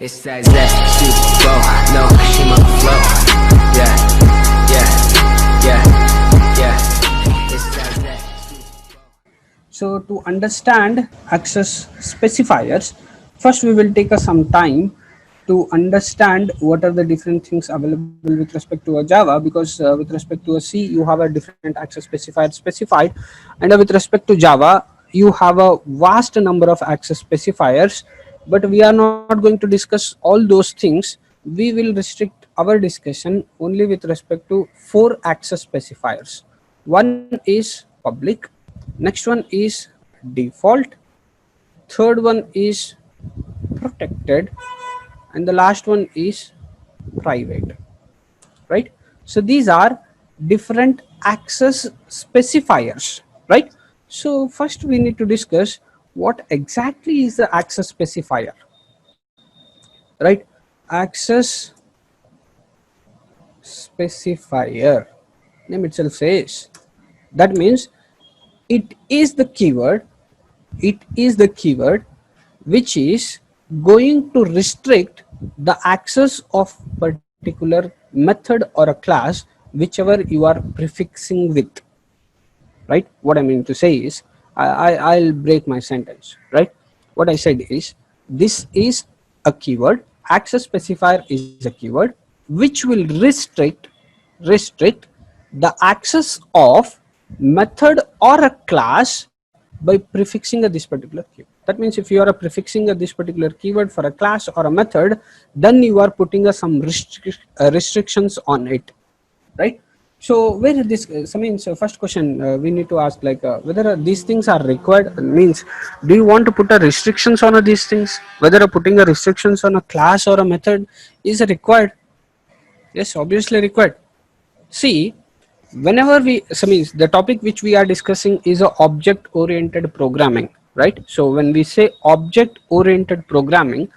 It's that zesty flow, no shima flow. Yeah, yeah, yeah, yeah. It's that zesty flow. So to understand access specifiers, first we will take some time to understand what are the different things available with respect to a Java, because with respect to a C you have a different access specifier specified, and with respect to Java you have a vast number of access specifiers, but we are not going to discuss all those things. We will restrict our discussion only with respect to four access specifiers. One is public, next one is default, third one is protected, and the last one is private, right? So these are different access specifiers, right? So first we need to discuss what exactly is the access specifier, right? Access specifier, name itself says, that means it is the keyword, it is the keyword which is going to restrict the access of particular method or a class whichever you are prefixing with, right? What I mean to say is, I'll break my sentence, right? What I said is, this is a keyword, access specifier is a keyword which will restrict the access of method or a class by prefixing a this particular keyword. That means if you are prefixing a this particular keyword for a class or a method, then you are putting some restrictions on it, right? So where this means, first question we need to ask, like whether these things are required, means do you want to put a restrictions on these things, whether putting a restrictions on a class or a method is required? Yes, obviously required. See, whenever we, so means the topic which we are discussing is a object oriented programming, right? So when we say object oriented programming,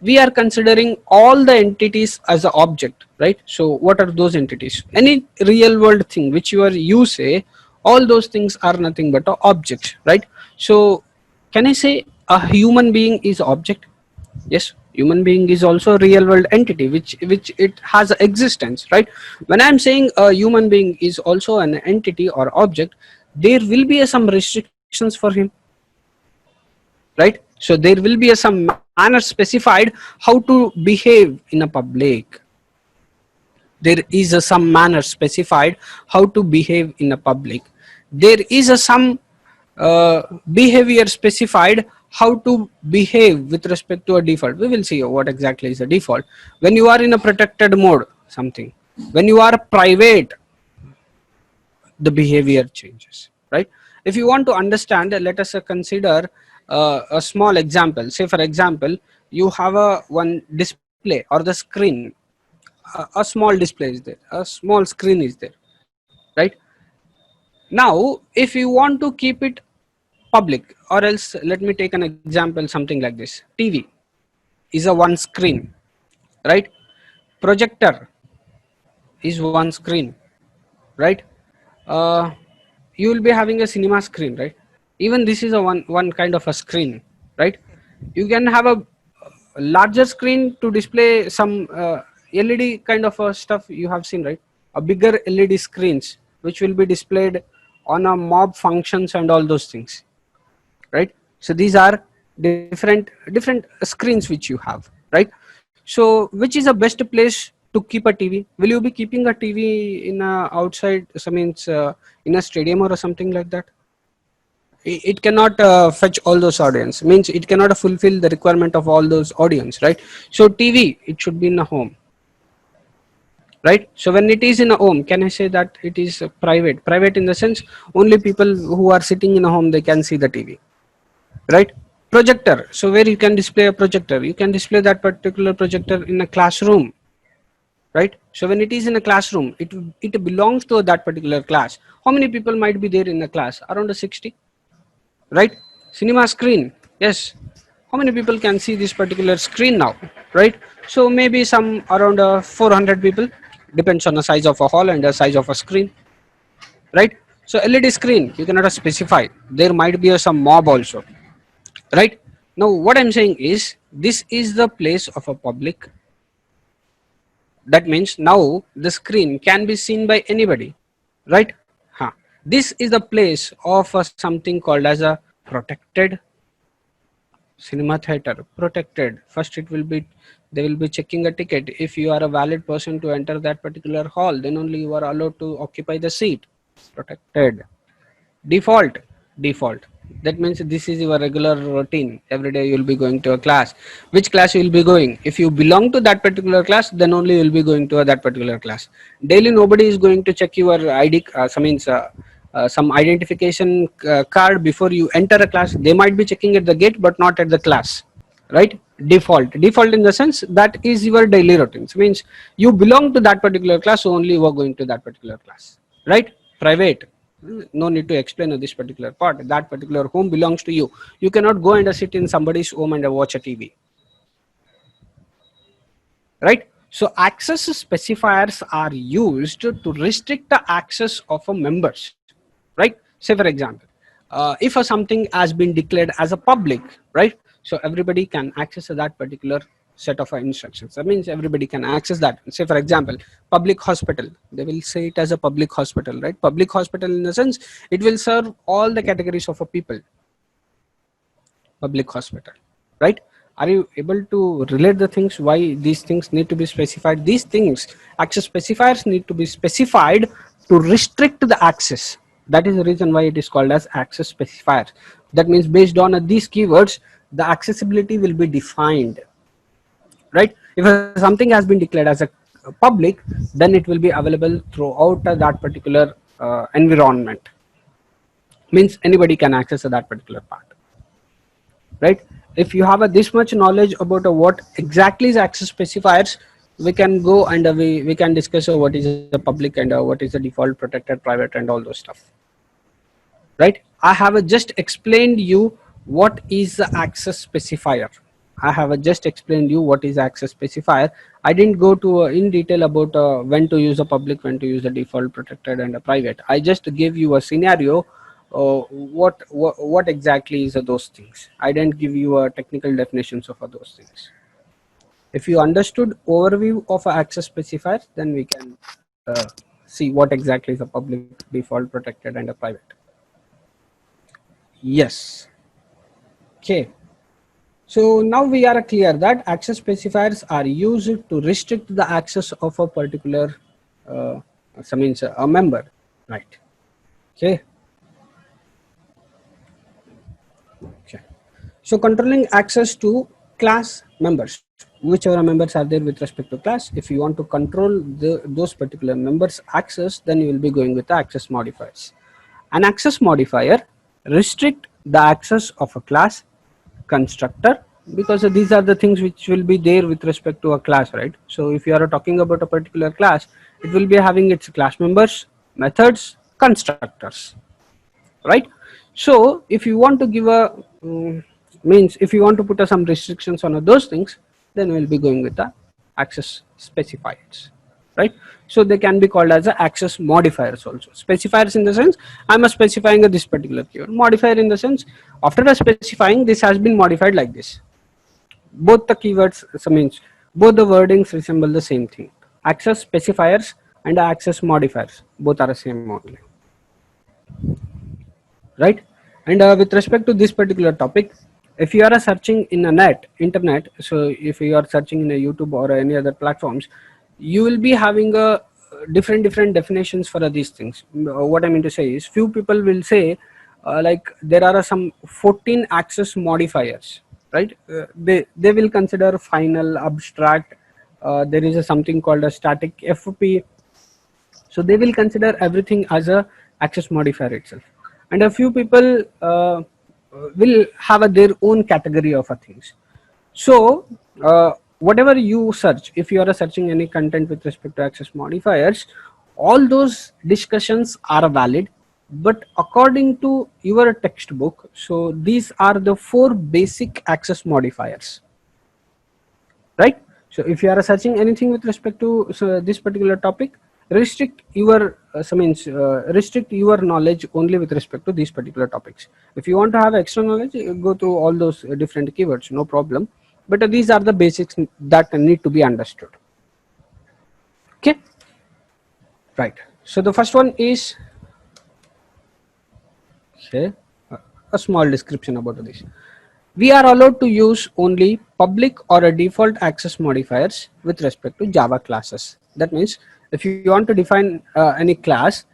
we are considering all the entities as an object, right? So what are those entities? Any real world thing which you say, all those things are nothing but a object, right? So can I say a human being is object? Yes, human being is also a real world entity which it has existence, right? When I'm saying a human being is also an entity or object, there will be some restrictions for him, right? So there will be some manner specified how to behave in a public. There is some manner specified how to behave in a public. There is some behavior specified how to behave with respect to a default. We will see what exactly is a default. When you are in a protected mode, something, when you are private, the behavior changes, right? If you want to understand, let us consider a small example. Say for example, you have a one display or the screen, a small display is there, a small screen is there, right? Now if you want to keep it public, or else let me take an example, something like this: TV is a one screen, right? Projector is one screen, right? uh, you will be having a cinema screen, right? Even this is a one kind of a screen, right? You can have a larger screen to display some LED kind of stuff you have seen, right? A bigger LED screens which will be displayed on a mob functions and all those things, right? So these are different screens which you have, right? So which is the best place to keep a TV? Will you be keeping a TV in a outside, so means in a stadium or something like that? It cannot fetch all those audience, means it cannot fulfill the requirement of all those audience, right? So TV, it should be in a home, right? So when it is in a home, can I say that it is private in the sense only people who are sitting in a home, they can see the TV, right? Projector, so where you can display a projector, you can display that particular projector in a classroom, right? So when it is in a classroom, it belongs to that particular class. How many people might be there in the class? Around 60, right? Cinema screen, yes, how many people can see this particular screen now, right? So maybe some around 400 people, depends on the size of a hall and the size of a screen, right? So LED screen, you cannot specify, there might be some mob also, right? Now what I'm saying is this is the place of a public. That means now the screen can be seen by anybody, right? Huh. This is the place of something called as a protected cinema theater. Protected. First it will be, they will be checking a ticket. If you are a valid person to enter that particular hall, then only you are allowed to occupy the seat. Protected. Default. Default, that means this is your regular routine. Every day you will be going to a class. Which class you will be going? If you belong to that particular class, then only you will be going to that particular class. Daily nobody is going to check your id, some identification card before you enter a class. They might be checking at the gate but not at the class, right? Default in the sense that is your daily routine. So means you belong to that particular class, so only you are going to that particular class, right? Private, no need to explain this particular part. That particular home belongs to you. You cannot go and sit in somebody's home and watch a TV, right? So access specifiers are used to restrict the access of a members, right? Say for example, if a something has been declared as a public, right? So everybody can access that particular set of instructions. That means everybody can access that. Say for example, public hospital, they will say it as a public hospital, right? Public hospital in the sense it will serve all the categories of a people. Public hospital, right? Are you able to relate the things why these things need to be specified? These things, access specifiers need to be specified to restrict the access. That is the reason why it is called as access specifier. That means based on these keywords the accessibility will be defined, right? If something has been declared as a public, then it will be available throughout that particular environment. Means anybody can access that particular part, right? If you have this much knowledge about what exactly is access specifiers, we can go and we can discuss what is the public and what is the default, protected, private, and all those stuff, right? I have just explained you what is the access specifier. I have just explained you what is access specifier. I didn't go to in detail about when to use a public, when to use a default, protected, and a private. I just gave you a scenario. What exactly is those things? I didn't give you a technical definitions of those things. If you understood overview of access specifier, then we can see what exactly is a public, default, protected, and a private. Yes. Okay. So now we are clear that access specifiers are used to restrict the access of a particular means a member, right? Okay. Okay. So controlling access to class members, whichever members are there with respect to class. If you want to control those particular members access, then you will be going with the access modifiers. An access modifier restrict the access of a class constructor, because these are the things which will be there with respect to a class, right? So if you are talking about a particular class, it will be having its class members, methods, constructors, right? So if you want to give a means if you want to put some restrictions on those things, then we'll be going with the access specifiers, right? So they can be called as access modifiers also. Specifiers in the sense I'm specifying this particular keyword. Modifier in the sense after specifying this has been modified like this. Both the keywords, so means both the wordings resemble the same thing. Access specifiers and access modifiers both are the same only, right? And with respect to this particular topic, if you are searching in a internet, so if you are searching in a YouTube or any other platforms, you will be having a different definitions for these things. What I mean to say is few people will say like there are some 14 access modifiers, right? They will consider final, abstract, there is something called a static, FP. So they will consider everything as a access modifier itself, and a few people will have their own category of things. So whatever you search, if you are searching any content with respect to access modifiers, all those discussions are valid, but according to your textbook, so these are the 4 basic access modifiers, right? So if you are searching anything with respect to this particular topic, restrict your restrict your knowledge only with respect to these particular topics. If you want to have extra knowledge, go through all those different keywords, no problem. But these are the basics that need to be understood. Okay, right. So the first one is, okay, a small description about this. We are allowed to use only public or a default access modifiers with respect to Java classes. That means if you want to define any class,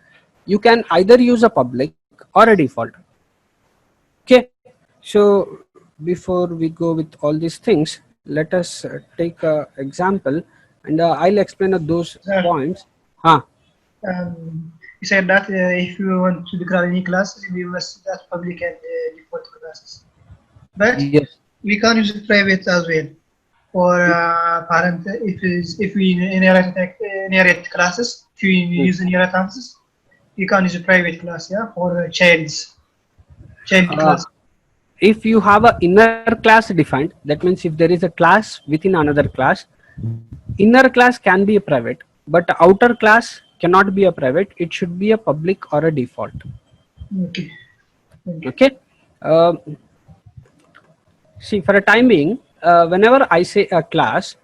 you can either use a public or a default. Okay, so before we go with all these things, let us take a example, and I'll explain those Sir, points. Huh. you said that if you want to declare any classes, we must that public and default classes. But Yes. we can use private as well. For parent, if we inherit classes, if we use inheritance, we can use a private class, yeah, for child class. If you have a inner class defined, that means if there is a class within another class, inner class can be a private, but outer class cannot be a private. It should be a public or a default. Okay. Okay. See, for a time being, whenever I say a class,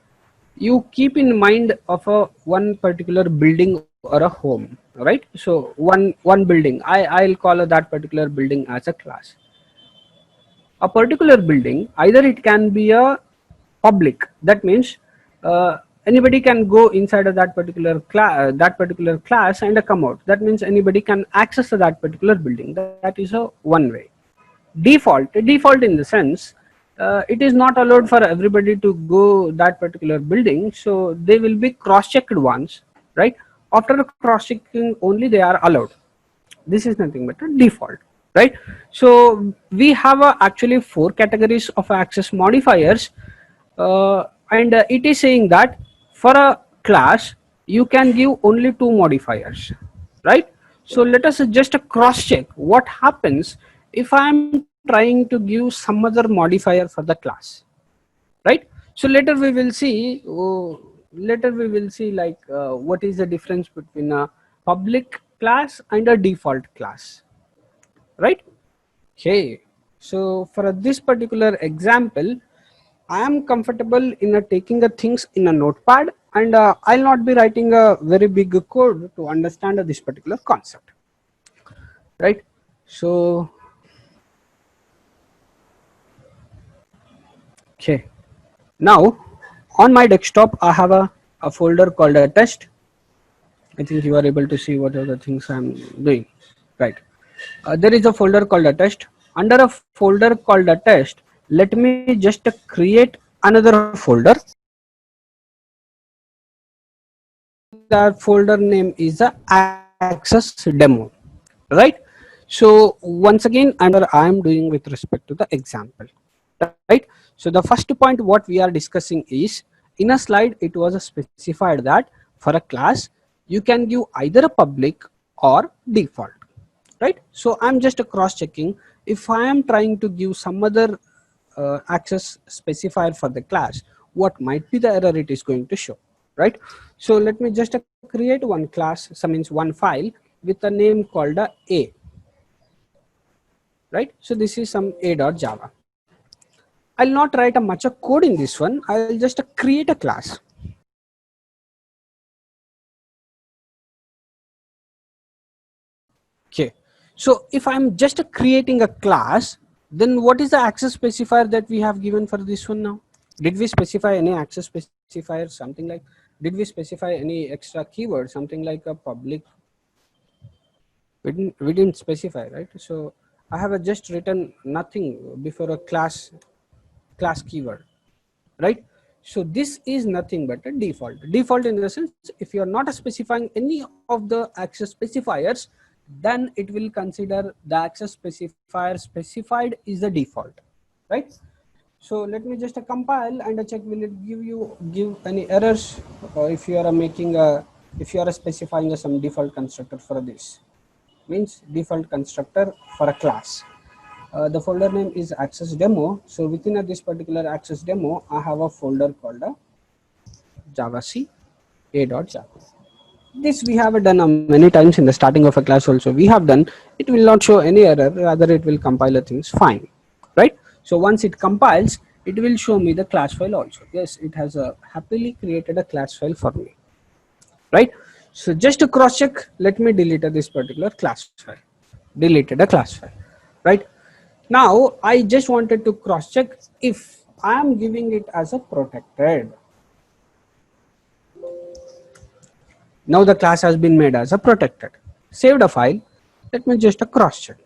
you keep in mind of a one particular building or a home, right? So one building, I'll call that particular building as a class. A particular building, either it can be a public, that means anybody can go inside of that particular class and come out. That means anybody can access that particular building. That is a one way. Default in the sense, it is not allowed for everybody to go that particular building, so they will be cross checked once, right? After cross checking only they are allowed. This is nothing but a default, right? So we have actually 4 categories of access modifiers, and it is saying that for a class you can give only 2 modifiers, right? So let us just cross check what happens if I am trying to give some other modifier for the class, right? So later we will see like what is the difference between a public class and a default class, right? Okay, so for this particular example, I am comfortable in taking the things in a notepad, and I'll not be writing a very big code to understand this particular concept, right? So okay, now on my desktop I have a folder called a test. I think you are able to see what are the things I'm doing, right? There is a folder called a test. Under a folder called a test, let me just create another folder. That folder name is a access demo, right? So once again, I am doing with respect to the example, right? So the first point what we are discussing is, in a slide it was specified that for a class you can give either a public or default, right? So I'm just cross checking if I am trying to give some other access specifier for the class, what might be the error it is going to show, right? So let me just create one class, so means one file with a name called a, right? So this is some a.java. I'll not write a much of code in this one. I'll just create a class. Okay, so if I'm just creating a class, then what is the access specifier that we have given for this one now? Did we specify any access specifier, something like, did we specify any extra keyword, something like a public? We didn't specify, right? So I have just written nothing before a class keyword, right? So this is nothing but a default in the sense, if you are not specifying any of the access specifiers, then it will consider the access specifier specified is the default, right? So let me just compile and check, will it give any errors if you are making a, if you are specifying some default constructor for this, means default constructor for a class. The folder name is access demo. So within this particular access demo, I have a folder called javac a.java. This we have done many times in the starting of a class also. We have done, it will not show any error, rather it will compile the things fine, right? So once it compiles, it will show me the class file also. Yes, it has happily created a class file for me, right? So just to cross check, let me delete this particular class file. Deleted a class file, right? Now I just wanted to cross check if I am giving it as a protected. Now the class has been made as a protected. Saved a file. Let me just cross check.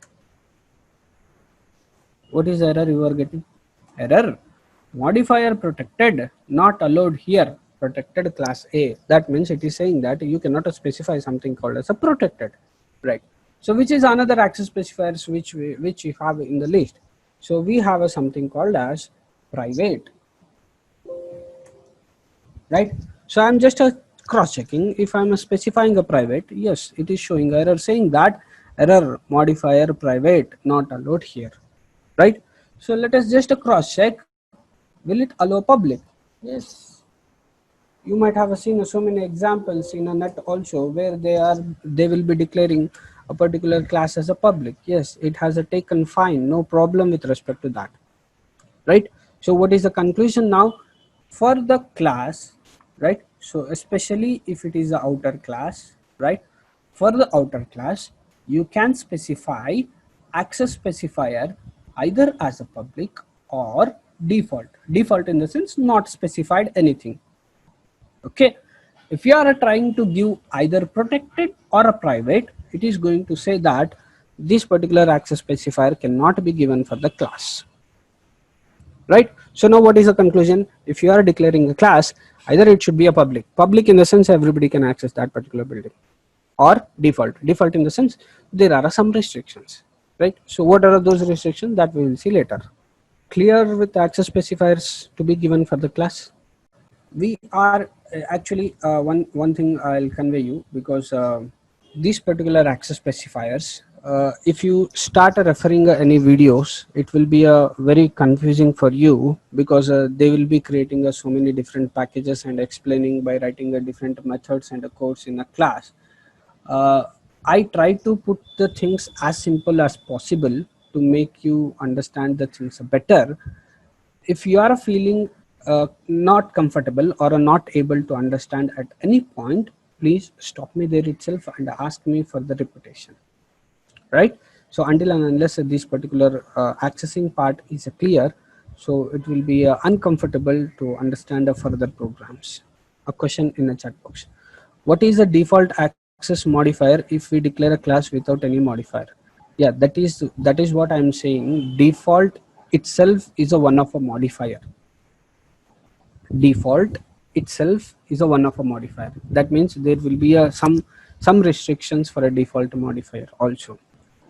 What is the error you are getting? Error. Modifier protected, not allowed here. Protected class A. That means it is saying that you cannot specify something called as a protected, right? So which is another access specifiers which we have in the list. So we have something called as private, right? So I'm just cross checking if I'm specifying a private. Yes, it is showing error saying that error modifier private not allowed here, right? So let us just cross check. Will it allow public? Yes. You might have seen so many examples in a net also where they will be declaring a particular class as a public. Yes, it has a taken fine, no problem with respect to that, right? So what is the conclusion now for the class, right? So especially if it is the outer class, right? For the outer class, you can specify access specifier either as a public or default in the sense not specified anything. Okay, if you are trying to give either protected or a private, it is going to say that this particular access specifier cannot be given for the class, right? So now what is the conclusion? If you are declaring a class, either it should be a public in the sense everybody can access that particular building, or default in the sense there are some restrictions, right? So what are those restrictions that we will see later. Clear with access specifiers to be given for the class? We are actually one thing I'll convey you, because these particular access specifiers, if you start referring any videos, it will be very confusing for you, because they will be creating so many different packages and explaining by writing different methods and codes in a class. uh, I try to put the things as simple as possible to make you understand the things better. If you are feeling not comfortable or are not able to understand at any point, please stop me there itself and ask me for the repetition, right? So until and unless this particular accessing part is clear, so it will be uncomfortable to understand the further programs. A question in the chat box: what is the default access modifier if we declare a class without any modifier? Yeah, that is what I'm saying. Default itself is a one of a modifier. Default itself is a one of a modifier. That means there will be some restrictions for a default modifier also.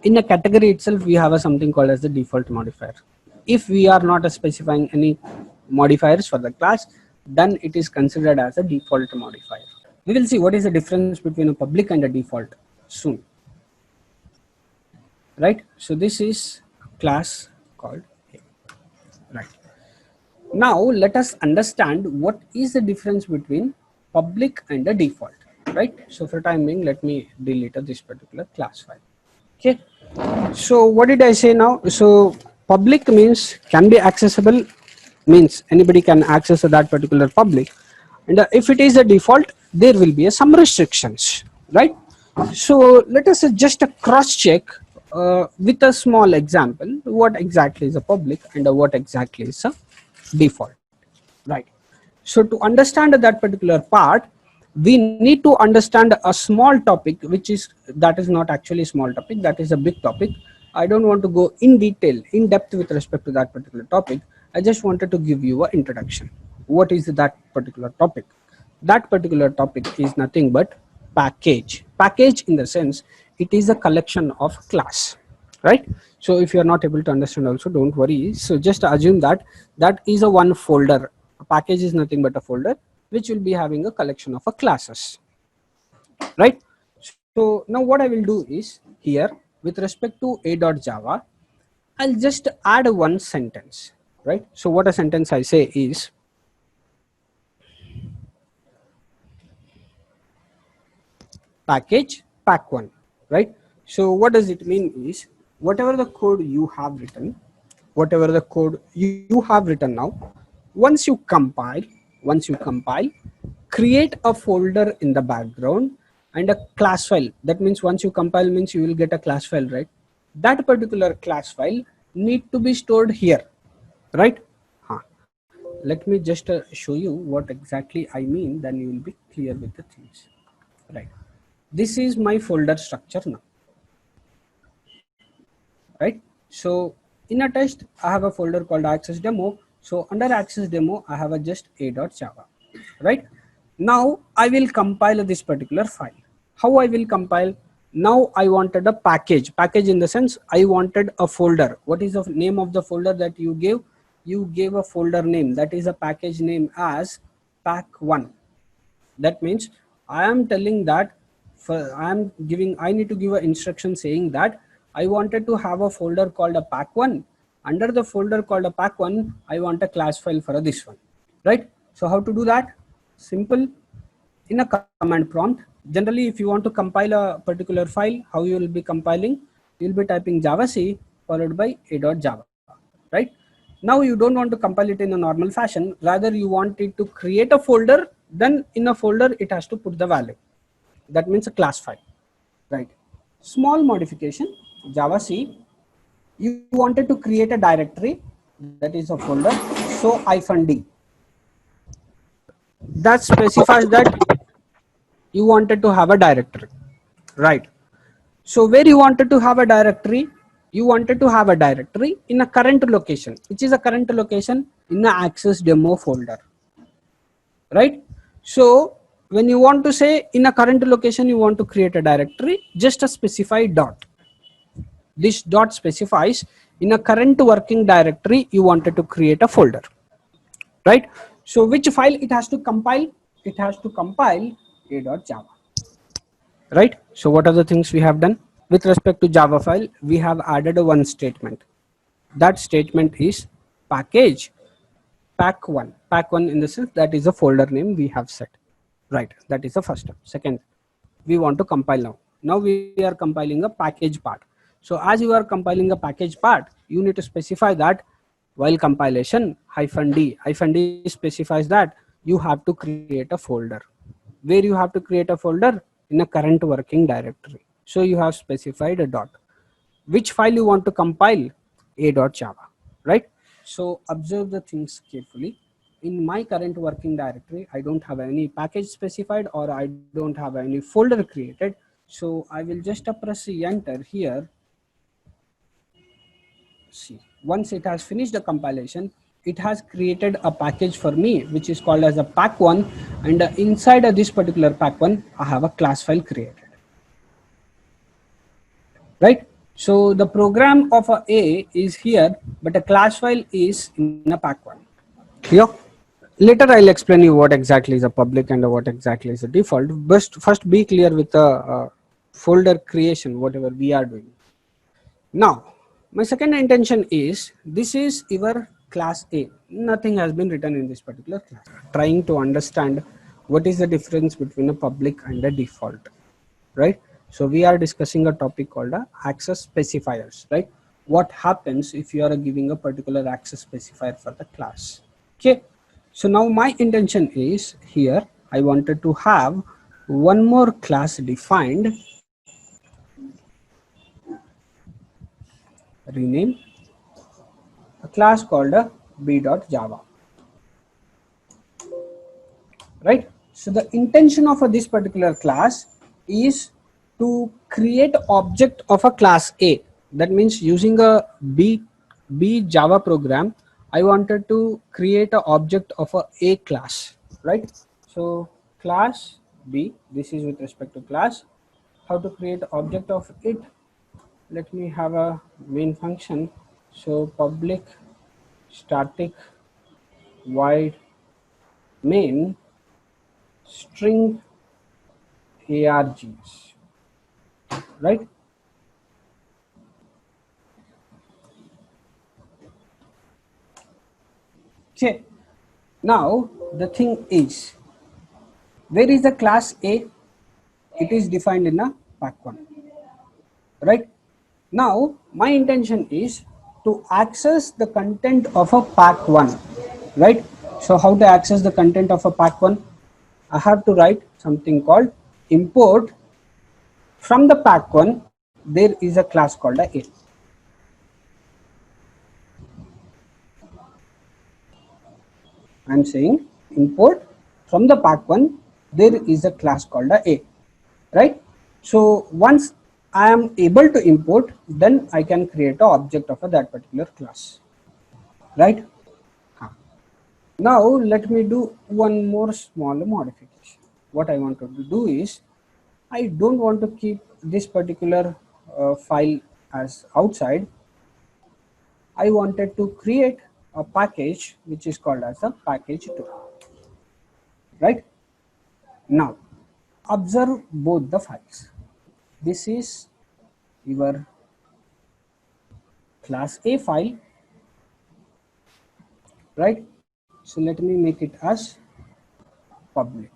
In a category itself, we have something called as the default modifier. If we are not specifying any modifiers for the class, then it is considered as a default modifier. We will see what is the difference between a public and a default soon, right? So this is a class called A, right? Now let us understand what is the difference between public and a default, right? So for time being, let me delete this particular class file. Okay, so what did I say now? So public means can be accessible, means anybody can access that particular public, and if it is a default, there will be some restrictions, right? So let us just cross check with a small example what exactly is a public and what exactly is a default, right? So to understand that particular part, we need to understand a small topic, which is that is not actually a small topic, that is a big topic. I don't want to go in detail, in depth with respect to that particular topic. I just wanted to give you an introduction. What is that particular topic? That particular topic is nothing but package. Package in the sense it is a collection of class, right? So if you are not able to understand also, don't worry. So just assume that that is a one folder. A package is nothing but a folder which will be having a collection of classes, right? So now what I will do is here with respect to a.java, I'll just add one sentence, right? So what a sentence I say is, package pack1, right? So what does it mean is whatever the code you have written, whatever the code you have written now, once you compile, create a folder in the background and a class file. That means once you compile means you will get a class file, right? That particular class file need to be stored here, right? Let me just show you what exactly I mean, then you will be clear with the things, right? This is my folder structure now, right? So in a test, I have a folder called access demo. So under access demo, I have a just a.java, right? Now I will compile this particular file. How I will compile? Now I wanted a package in the sense I wanted a folder. What is the name of the folder that you gave? You gave a folder name, that is a package name as pack1. That means I am telling that I need to give an instruction saying that I wanted to have a folder called a pack1. Under the folder called a pack1, I want a class file for this one, right? So how to do that? Simple. In a command prompt, generally if you want to compile a particular file, how you will be compiling? You will be typing javac followed by a.java, right? Now you don't want to compile it in a normal fashion, rather you want it to create a folder, then in a folder it has to put the value. That means a class file, right? Small modification, javac, you wanted to create a directory, that is a folder, so -d. That specifies that you wanted to have a directory, right? So where you wanted to have a directory, you wanted to have a directory in a current location, which is a current location in the access demo folder, right? So when you want to say in a current location you want to create a directory, just a specify dot. This dot specifies in a current working directory you wanted to create a folder, right? So which file it has to compile? It has to compile a.java, right? So what are the things we have done? With respect to Java file, we have added a one statement. That statement is package pack1. Pack1 in the sense that is a folder name we have set, right? That is the first step. Second, we want to compile now. Now we are compiling a package part. So as you are compiling a package part, you need to specify that while compilation -d specifies that you have to create a folder. Where you have to create a folder? In a current working directory. So you have specified a dot. Which file you want to compile? A.java, right? So observe the things carefully. In my current working directory, I don't have any package specified or I don't have any folder created. So I will just press enter here. See, once it has finished the compilation, it has created a package for me, which is called as a pack1. And inside of this particular pack1, I have a class file created, right? So the program of a is here, but a class file is in a pack1. Clear? Later I'll explain you what exactly is a public and what exactly is a default. But first be clear with the folder creation, whatever we are doing. Now, my second intention is this is your class A. Nothing has been written in this particular class. Trying to understand what is the difference between a public and a default, right? So we are discussing a topic called access specifiers, right? What happens if you are giving a particular access specifier for the class? Okay. So now my intention is here, I wanted to have one more class defined, rename a class called b.java, right? So the intention of this particular class is to create object of a class A. That means using a B Java program, I wanted to create an object of a class, right? So class B, this is with respect to class. How to create object of it? Let me have a main function. So public static void main string args, right? Okay. Now the thing is, where is the class A? it is defined in a pack1, right? Now my intention is to access the content of a pack1, right? So how to access the content of a pack1? I have to write something called import from the pack1. There is a class called a. I'm saying import from the pack1, there is a class called a, right? So once I am able to import, then I can create an object of that particular class, right? Now let me do one more small modification. What I want to do is, I don't want to keep this particular file as outside. I wanted to create a package which is called as a package2, right? Now observe both the files. This is your class A file, right? So let me make it as public,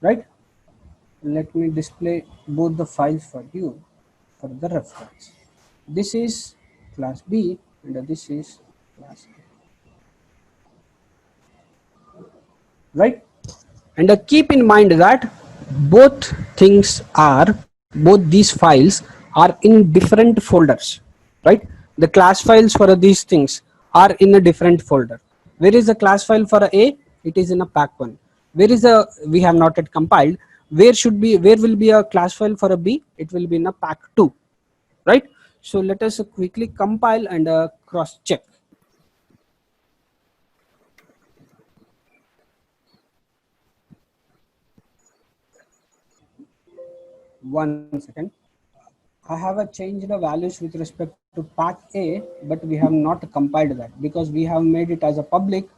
right? Let me display both the files for you for the reference. This is class B and this is class A, right? And keep in mind that both things are, both these files are in different folders, right? The class files for these things are in a different folder. Where is the class file for A? It is in a pack1. Where is the, we have not yet compiled, where should be, where will be a class file for a B? It will be in a pack2, right? So let us quickly compile and cross check. One second. I have changed the values with respect to pack A, but we have not compiled that because we have made it as a public,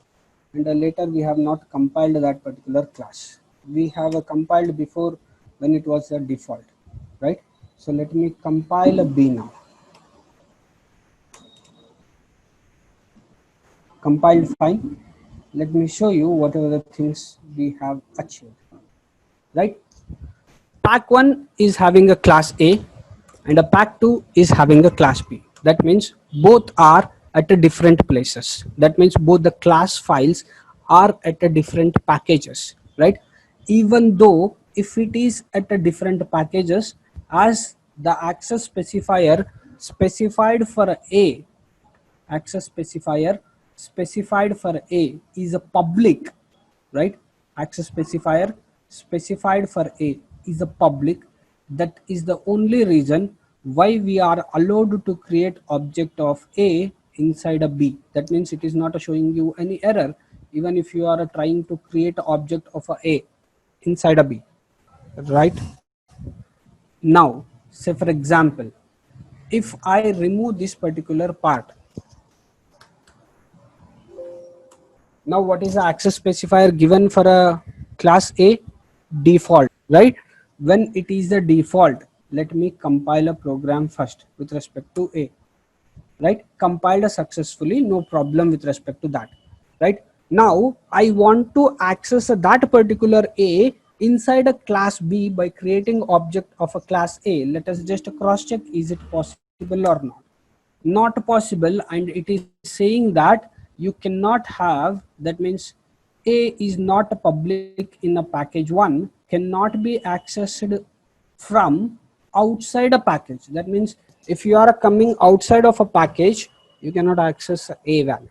and later we have not compiled that particular class. We have compiled before when it was a default, right? So let me compile a B now. Compiled fine. Let me show you what are the things we have achieved, right? Pack1 is having a class A and a pack2 is having a class B. That means both are at a different places. That means both the class files are at a different packages, right? Even though if it is at a different packages, as the access specifier specified for A, access specifier specified for A is a public, right? Access specifier specified for A is a public. That is the only reason why we are allowed to create object of A inside a B. That means it is not showing you any error even if you are trying to create object of A inside a B, right? Now say for example, if I remove this particular part, now what is the access specifier given for a class A? Default, right? When it is the default, let me compile a program first with respect to A, right? Compiled successfully, no problem with respect to that, right? Now I want to access that particular A inside a class B by creating object of a class A. Let us just cross check, is it possible or not? Not possible, and it is saying that you cannot have, that means A is not a public in a package1, cannot be accessed from outside a package. That means if you are coming outside of a package, you cannot access A value,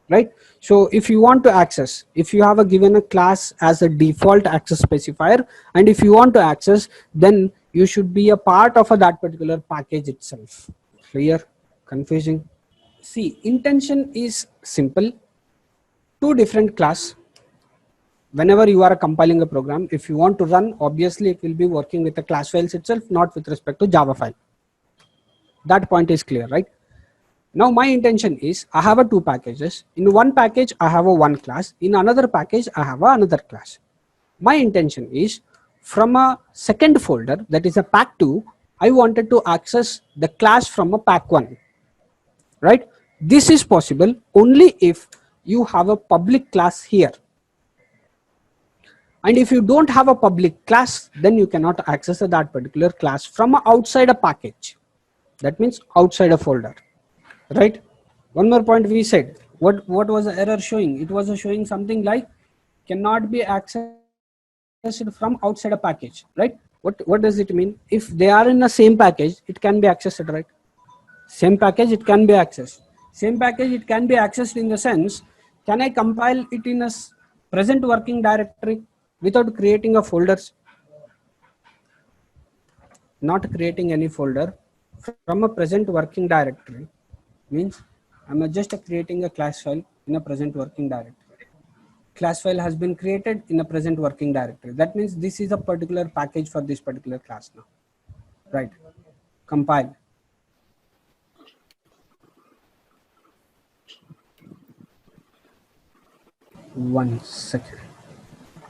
right? So if you want to access, if you have a given a class as a default access specifier, and if you want to access, then you should be a part of that particular package itself. Clear? Confusing? See, intention is simple. Two different class. Whenever you are compiling a program, if you want to run, obviously it will be working with the class files itself, not with respect to Java file. That point is clear, right? Now my intention is I have two packages. In one package I have one class. In another package I have another class. My intention is from a second folder, that is a pack2, I wanted to access the class from a pack1, right? This is possible only if you have a public class here. And if you don't have a public class, then you cannot access that particular class from outside a package. That means outside a folder, right? One more point we said. What was the error showing? It was showing something like cannot be accessed from outside a package, right? What does it mean? If they are in the same package, it can be accessed, right? Same package, it can be accessed. Same package, it can be accessed in the sense, can I compile it in a present working directory without creating a folders? Not creating any folder from a present working directory means I'm just creating a class file in a present working directory. Class file has been created in a present working directory. That means this is a particular package for this particular class now, right? Compile. One second.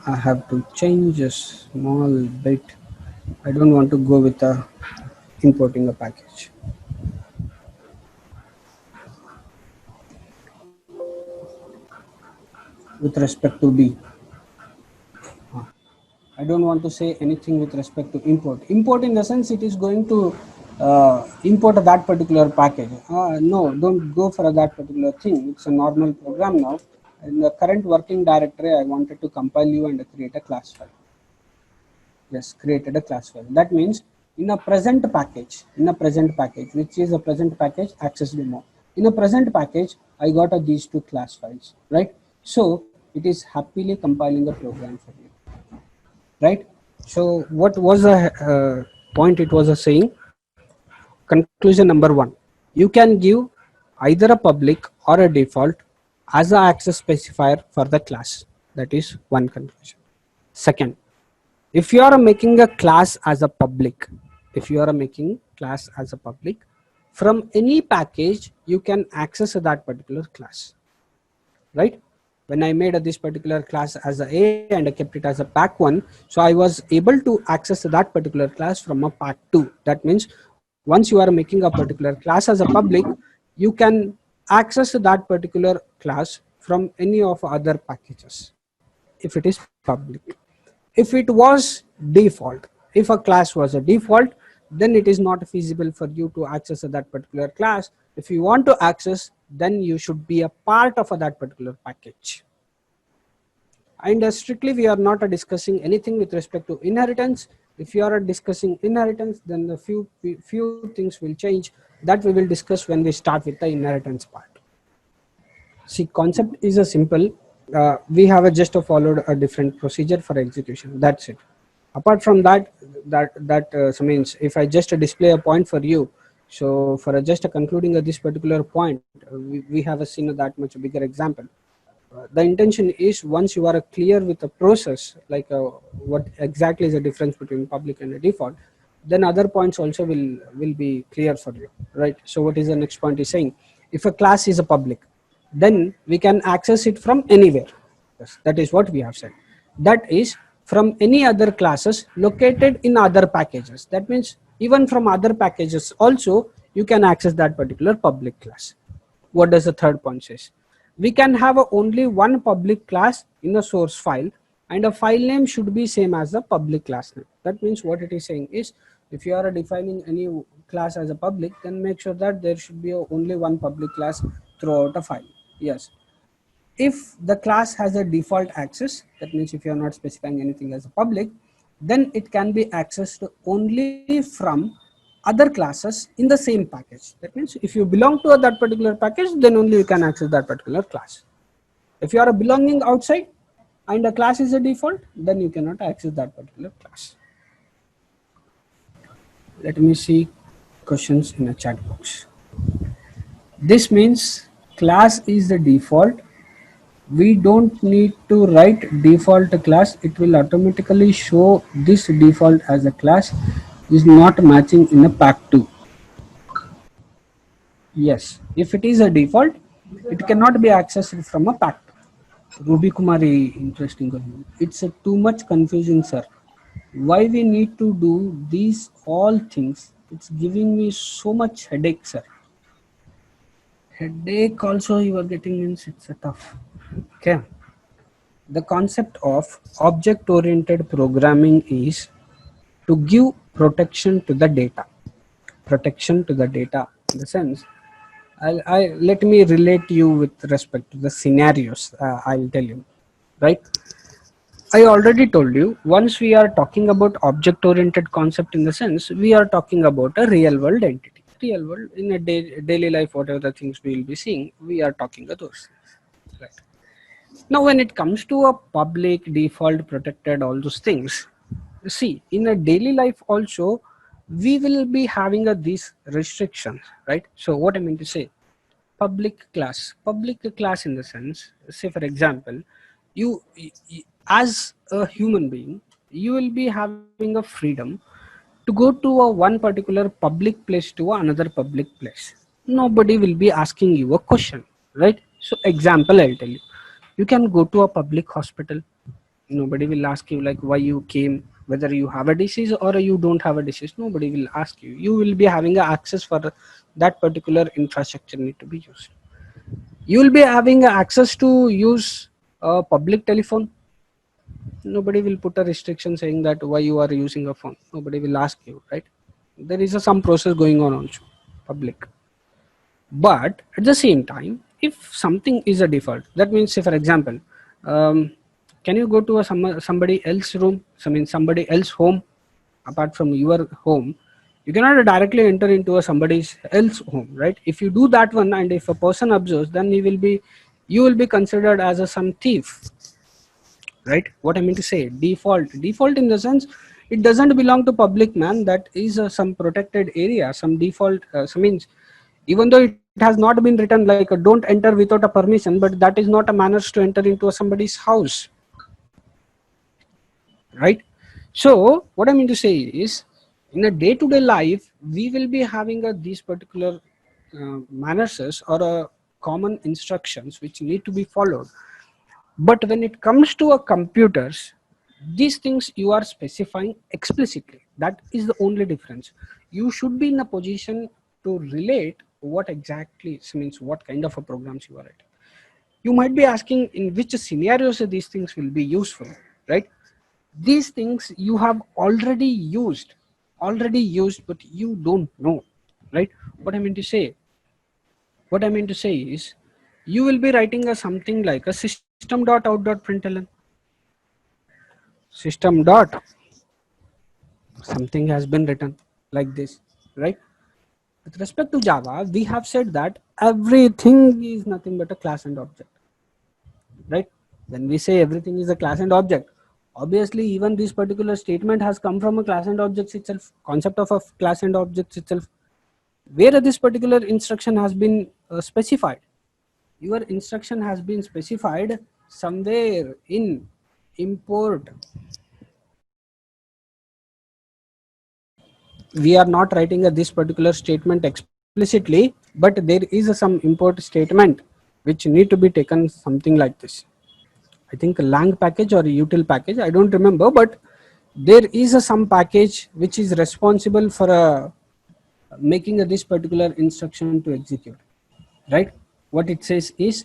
I have to change a small bit. I don't want to go with importing a package. With respect to B. I don't want to say anything with respect to import. Import in the sense it is going to import that particular package. No, don't go for that particular thing. It's a normal program now. In the current working directory, I wanted to compile you and create a class file. Yes, created a class file. That means in a present package, which is a present package access demo. In a present package, I got these two class files, right? So it is happily compiling a program for you. Right. So what was the point it was saying? Conclusion number one, you can give either a public or a default as an access specifier for the class. That is one conclusion. Second, if you are making a class as a public, from any package, you can access that particular class, right? When I made this particular class as a and I kept it as a pack1, so I was able to access that particular class from a pack2. That means once you are making a particular class as a public, you can access that particular class from any of other packages if it is public. If it was default, if a class was a default, then it is not feasible for you to access that particular class. If you want to access, then you should be a part of that particular package. And strictly we are not discussing anything with respect to inheritance. If you are discussing inheritance, then the few things will change that we will discuss when we start with the inheritance part. See, concept is a simple. We have just followed a different procedure for execution. That's it. Apart from that means if I just display a point for you, so for just concluding this particular point, we have seen that much bigger example. The intention is once you are clear with the process, like what exactly is the difference between public and a default, then other points also will be clear for you, right? So what is the next point is saying, if a class is a public, then we can access it from anywhere. Yes, that is what we have said. That is from any other classes located in other packages. That means even from other packages also you can access that particular public class. What does the third point says? We can have only one public class in a source file, and a file name should be same as the public class name. That means what it is saying is, if you are defining any class as a public, then make sure that there should be only one public class throughout a file. Yes. If the class has a default access, that means if you are not specifying anything as a public, then it can be accessed only from other classes in the same package. That means if you belong to that particular package, then only you can access that particular class. If you are belonging outside and a class is a default, then you cannot access that particular class. Let me see questions in a chat box. This means class is the default. We don't need to write default class. It will automatically show this default as a class is not matching in a pack2. Yes, if it is a default, it cannot be accessed from a pack2. Ruby Kumari, interesting. It's too much confusing, sir. Why we need to do these all things? It's giving me so much headache, sir. Headache also you are getting in. It's a tough. Okay. the concept of object oriented programming is to give protection to the data. Protection to the data in the sense, let me relate you with respect to the scenarios. I'll tell you, right? I already told you, once we are talking about object oriented concept, in the sense we are talking about a real world entity. Real world in a daily life, whatever the things we will be seeing, we are talking about those things, right? Now when it comes to a public, default, protected, all those things, see, in a daily life also we will be having these restrictions, right? So what I mean to say, public class in the sense, say for example, as a human being, you will be having a freedom to go to a one particular public place to another public place. Nobody will be asking you a question, right? So example, I'll tell you, you can go to a public hospital. Nobody will ask you like why you came, whether you have a disease or you don't have a disease. Nobody will ask you. You will be having a access for that particular infrastructure need to be used. You will be having a access to use a public telephone. Nobody will put a restriction saying that why you are using a phone. Nobody will ask you, right? There is some process going on also, public. But at the same time, if something is a default, that means, say for example, can you go to somebody else room, somebody else home apart from your home? You cannot directly enter into a somebody's else home, right? If you do that one, and if a person observes, then you will be considered as a some thief, right? What I mean to say, default in the sense, it doesn't belong to public, man. That is some protected area, some default. So means, even though it has not been written like don't enter without a permission, but that is not a manners to enter into somebody's house, right? So what I mean to say is, in a day-to-day life, we will be having these particular manners or common instructions which need to be followed. But when it comes to a computers, these things you are specifying explicitly. That is the only difference. You should be in a position to relate what exactly means, what kind of a programs you are writing. You might be asking in which scenarios these things will be useful, right? These things you have already used, but you don't know, right? What I mean to say is, you will be writing something like a system.out.println. System dot something has been written like this, right? With respect to Java, we have said that everything is nothing but a class and object, right? When we say everything is a class and object, obviously even this particular statement has come from a class and objects itself, concept of a class and objects itself, where this particular instruction has been specified. Your instruction has been specified somewhere in import. We are not writing this particular statement explicitly, but there is some import statement which need to be taken something like this. I think a lang package or a util package, I don't remember, but there is some package which is responsible for making this particular instruction to execute, right? What it says is,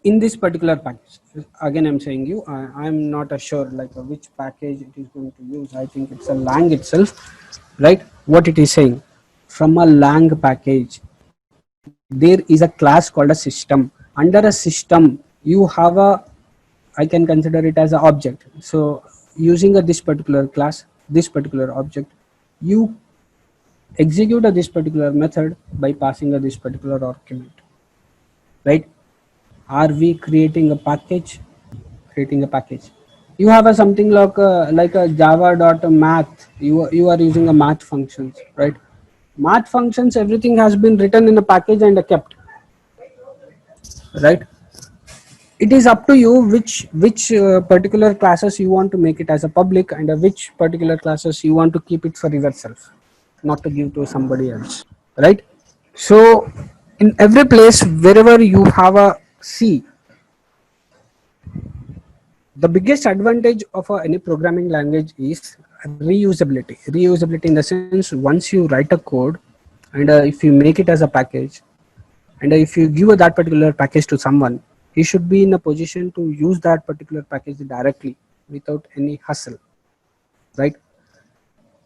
in this particular package, again I'm saying you, I'm not sure like which package it is going to use. I think it's a lang itself, right? What it is saying, from a lang package there is a class called a system. Under a system you have I can consider it as an object. So using this particular class, this particular object, you execute this particular method by passing this particular argument, right? Are we creating a package? Creating a package. You have something like a java.math. You are using a math functions, right? Math functions, everything has been written in a package and kept, right? It is up to you which particular classes you want to make it as a public, and which particular classes you want to keep it for yourself, not to give to somebody else, right? So in every place wherever you have a C, the biggest advantage of any programming language is reusability. Reusability in the sense, once you write a code and if you make it as a package, and if you give that particular package to someone, he should be in a position to use that particular package directly without any hustle, right?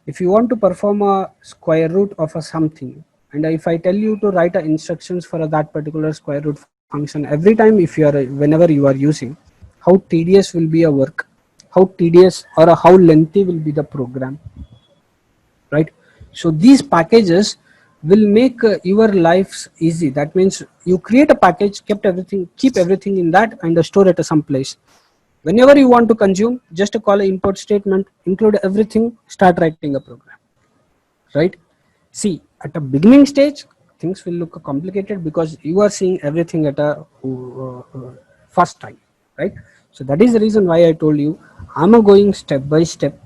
If you want to perform a square root of a something, and if I tell you to write a instructions for that particular square root function every time, if you are whenever you are using, how tedious will be a work, how tedious or how lengthy will be the program, right? So these packages will make your lives easy. That means you create a package, keep everything in that, and store it at some place. Whenever you want to consume, just call an import statement, include everything, start writing a program, right? See, at a beginning stage, things will look complicated because you are seeing everything at a first time, right? So that is the reason why I told you I'm going step by step,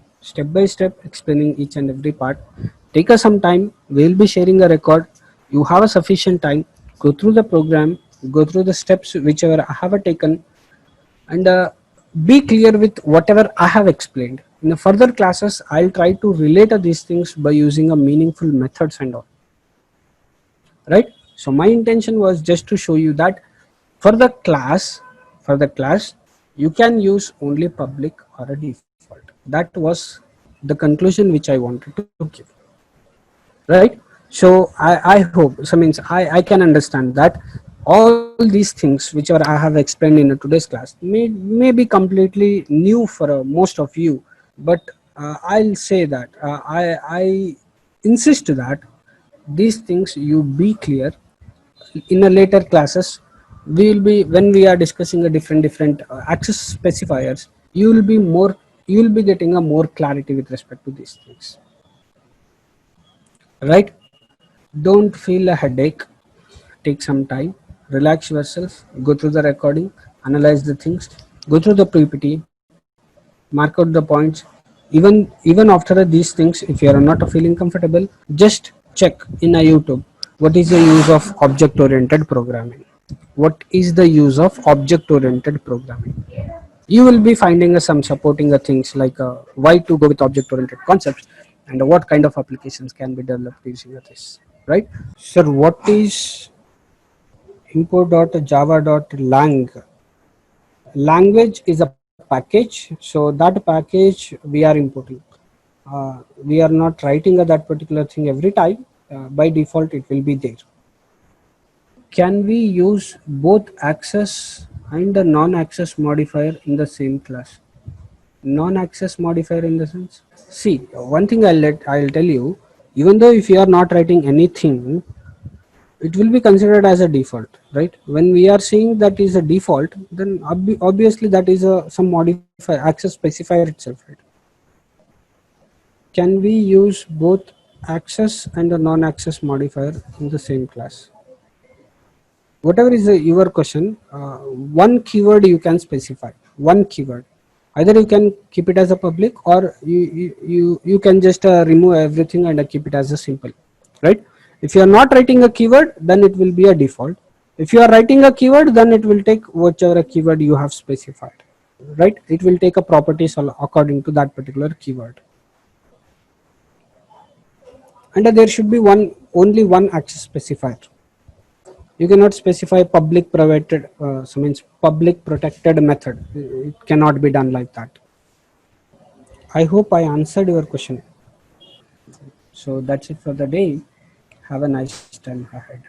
explaining each and every part. Take us some time. We'll be sharing a record. You have a sufficient time. Go through the program. Go through the steps whichever I have taken, and be clear with whatever I have explained. In the further classes, I'll try to relate these things by using a meaningful methods and all, right? So my intention was just to show you that for the class, you can use only public or a default. That was the conclusion which I wanted to give, right? So I hope, so means I can understand that all these things which are I have explained in today's class may be completely new for most of you, but I'll say that I insist that these things you be clear. In a later classes, we will be, when we are discussing a different access specifiers, you will be getting a more clarity with respect to these things, right? Don't feel a headache. Take some time, relax yourself, go through the recording, analyze the things, go through the PPT, mark out the points. Even after these things, if you are not feeling comfortable, just check in a YouTube what is the use of object oriented programming. What is the use of object oriented programming? You will be finding some supporting things like why to go with object oriented concepts and what kind of applications can be developed using this, right? Sir, what is import.java.lang? Language is a package, so that package we are importing. We are not writing that particular thing every time. By default it will be there. Can we use both access and a non-access modifier in the same class? Non-access modifier in the sense, see, one thing I'll tell you, even though if you are not writing anything, it will be considered as a default, right? When we are saying that is a default, then obviously that is a some modifier, access specifier itself, right? Can we use both access and a non-access modifier in the same class? Whatever is your question, one keyword you can specify, one keyword. Either you can keep it as a public, or you can just remove everything and keep it as a simple, right? If you are not writing a keyword, then it will be a default. If you are writing a keyword, then it will take whichever keyword you have specified, right? It will take a properties according to that particular keyword. And there should be only one access specifier. You cannot specify public protected, so means public protected method. It cannot be done like that. I hope I answered your question. So that's it for the day. Have a nice time ahead.